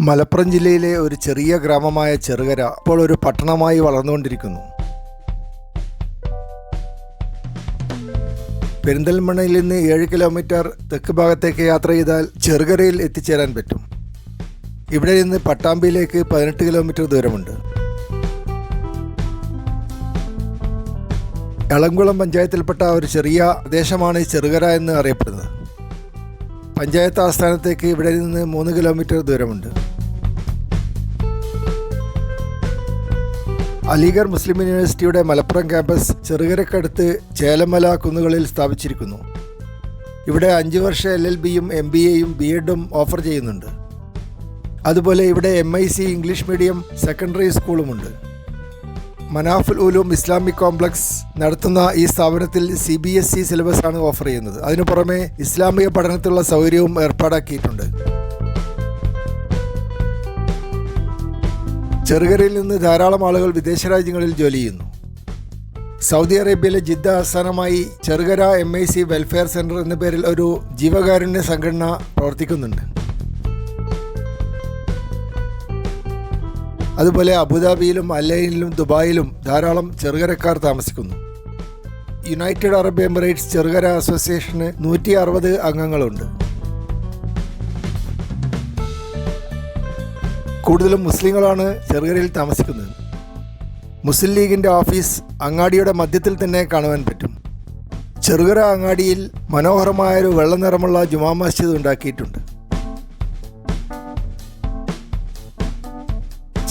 മലപ്പുറം ജില്ലയിലെ ഒരു ചെറിയ ഗ്രാമമായ ചെറുകര ഇപ്പോൾ ഒരു പട്ടണമായി വളർന്നുകൊണ്ടിരിക്കുന്നു. പെരിന്തൽമണ്ണയിൽ നിന്ന് 7 കിലോമീറ്റർ തെക്ക് ഭാഗത്തേക്ക് യാത്ര ചെയ്താൽ ചെറുകരയിൽ എത്തിച്ചേരാൻ പറ്റും. ഇവിടെ നിന്ന് പട്ടാമ്പിയിലേക്ക് 18 കിലോമീറ്റർ ദൂരമുണ്ട്. എളംകുളം പഞ്ചായത്തിൽപ്പെട്ട ഒരു ചെറിയ പ്രദേശമാണ് ചെറുകര എന്ന് അറിയപ്പെടുന്നത്. പഞ്ചായത്ത് ആസ്ഥാനത്തേക്ക് ഇവിടെ നിന്ന് 3 കിലോമീറ്റർ ദൂരമുണ്ട്. അലിഗഡ് മുസ്ലിം യൂണിവേഴ്സിറ്റിയുടെ മലപ്പുറം ക്യാമ്പസ് ചെറുകരക്കടുത്ത് ചേലമല കുന്നുകളിൽ സ്ഥാപിച്ചിരിക്കുന്നു. ഇവിടെ 5 വർഷ LLBയും MBAയും BEdും ഓഫർ ചെയ്യുന്നുണ്ട്. അതുപോലെ ഇവിടെ MIC ഇംഗ്ലീഷ് മീഡിയം സെക്കൻഡറി സ്കൂളുമുണ്ട്. മനാഫുൽ ഉലൂം ഇസ്ലാമിക് കോംപ്ലക്സ് നടത്തുന്ന ഈ സ്ഥാപനത്തിൽ CBSE സിലബസാണ് ഓഫർ ചെയ്യുന്നത്. അതിനു പുറമെ ഇസ്ലാമിക പഠനത്തിലുള്ള സൗകര്യവും ഏർപ്പാടാക്കിയിട്ടുണ്ട്. ചെറുകരയിൽ നിന്ന് ധാരാളം ആളുകൾ വിദേശ രാജ്യങ്ങളിൽ ജോലി ചെയ്യുന്നു. സൗദി അറേബ്യയിലെ ജിദ്ദ ആസ്ഥാനമായി ചെറുകര MIC വെൽഫെയർ സെൻറ്റർ എന്ന പേരിൽ ഒരു ജീവകാരുണ്യ സംഘടന പ്രവർത്തിക്കുന്നുണ്ട്. അതുപോലെ അബുദാബിയിലും അല്ലൈനിലും ദുബായിലും ധാരാളം ചെറുകരക്കാർ താമസിക്കുന്നു. യുണൈറ്റഡ് അറബ് എമിറേറ്റ്സ് ചെറുകര അസോസിയേഷന് 160 അംഗങ്ങളുണ്ട്. കൂടുതലും മുസ്ലിങ്ങളാണ് ചെറുകരയിൽ താമസിക്കുന്നത്. മുസ്ലിം ലീഗിൻ്റെ ഓഫീസ് അങ്ങാടിയുടെ മധ്യത്തിൽ തന്നെ കാണുവാൻ പറ്റും. ചെറുകര അങ്ങാടിയിൽ മനോഹരമായൊരു വെള്ള നിറമുള്ള ജുമാ മസ്ജിദ് ഉണ്ടാക്കിയിട്ടുണ്ട്.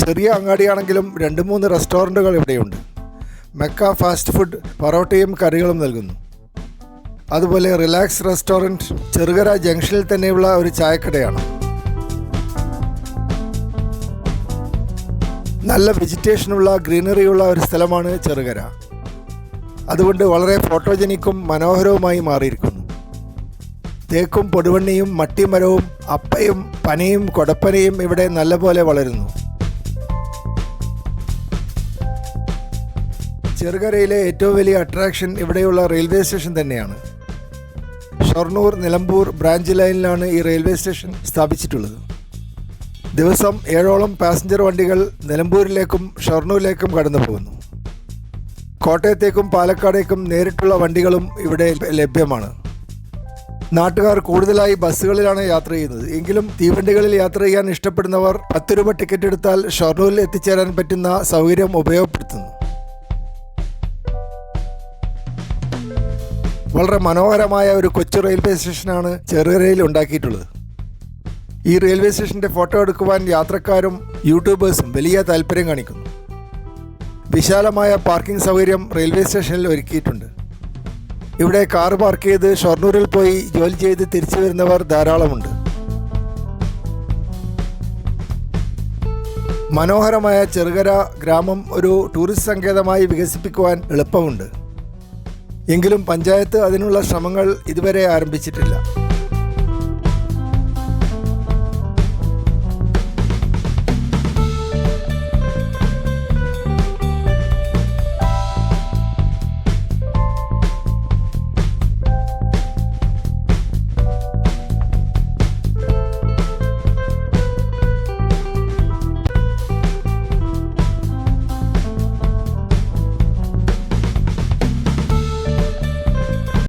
ചെറിയ അങ്ങാടിയാണെങ്കിലും 2-3 റെസ്റ്റോറൻറ്റുകൾ ഇവിടെയുണ്ട്. മെക്ക ഫാസ്റ്റ് ഫുഡ് പൊറോട്ടയും കറികളും നൽകുന്നു. അതുപോലെ റിലാക്സ് റെസ്റ്റോറൻറ്റ് ചെറുകര ജംഗ്ഷനിൽ തന്നെയുള്ള ഒരു ചായക്കടയാണ്. നല്ല വെജിറ്റേഷനുള്ള ഗ്രീനറിയുള്ള ഒരു സ്ഥലമാണ് ചെറുകര. അതുകൊണ്ട് വളരെ ഫോട്ടോജനിക്കും മനോഹരവുമായി മാറിയിരിക്കുന്നു. തേക്കും പൊടുവണ്ണിയും മട്ടിമരവും അപ്പയും പനയും കൊടപ്പനയും ഇവിടെ നല്ലപോലെ വളരുന്നു. ചെറുകരയിലെ ഏറ്റവും വലിയ അട്രാക്ഷൻ ഇവിടെയുള്ള റെയിൽവേ സ്റ്റേഷൻ തന്നെയാണ്. ഷൊർണൂർ നിലമ്പൂർ ബ്രാഞ്ച് ലൈനിലാണ് ഈ റെയിൽവേ സ്റ്റേഷൻ സ്ഥാപിച്ചിട്ടുള്ളത്. ദിവസം 7ഓളം പാസഞ്ചർ വണ്ടികൾ നിലമ്പൂരിലേക്കും ഷൊർണൂരിലേക്കും കടന്നു പോകുന്നു. കോട്ടയത്തേക്കും പാലക്കാടേക്കും നേരിട്ടുള്ള വണ്ടികളും ഇവിടെ ലഭ്യമാണ്. നാട്ടുകാർ കൂടുതലായി ബസ്സുകളിലാണ് യാത്ര ചെയ്യുന്നത്. എങ്കിലും തീവണ്ടികളിൽ യാത്ര ചെയ്യാൻ ഇഷ്ടപ്പെടുന്നവർ 10 രൂപ ടിക്കറ്റ് എടുത്താൽ ഷൊർണൂരിൽ എത്തിച്ചേരാൻ പറ്റുന്ന സൗകര്യം ഉപയോഗപ്പെടുത്തുന്നു. വളരെ മനോഹരമായ ഒരു കൊച്ചു റെയിൽവേ സ്റ്റേഷനാണ് ചെറുകരയിൽ ഉണ്ടാക്കിയിട്ടുള്ളത്. ഈ റെയിൽവേ സ്റ്റേഷൻ്റെ ഫോട്ടോ എടുക്കുവാൻ യാത്രക്കാരും യൂട്യൂബേഴ്സും വലിയ താല്പര്യം കാണിക്കുന്നു. വിശാലമായ പാർക്കിംഗ് സൗകര്യം റെയിൽവേ സ്റ്റേഷനിൽ ഒരുക്കിയിട്ടുണ്ട്. ഇവിടെ കാർ പാർക്ക് ചെയ്ത് ഷൊർണൂരിൽ പോയി ജോലി ചെയ്ത് തിരിച്ചു വരുന്നവർ ധാരാളമുണ്ട്. മനോഹരമായ ചെറുകര ഗ്രാമം ഒരു ടൂറിസ്റ്റ് സങ്കേതമായി വികസിപ്പിക്കുവാൻ എളുപ്പമുണ്ട്. എങ്കിലും പഞ്ചായത്ത് അതിനുള്ള ശ്രമങ്ങൾ ഇതുവരെ ആരംഭിച്ചിട്ടില്ല.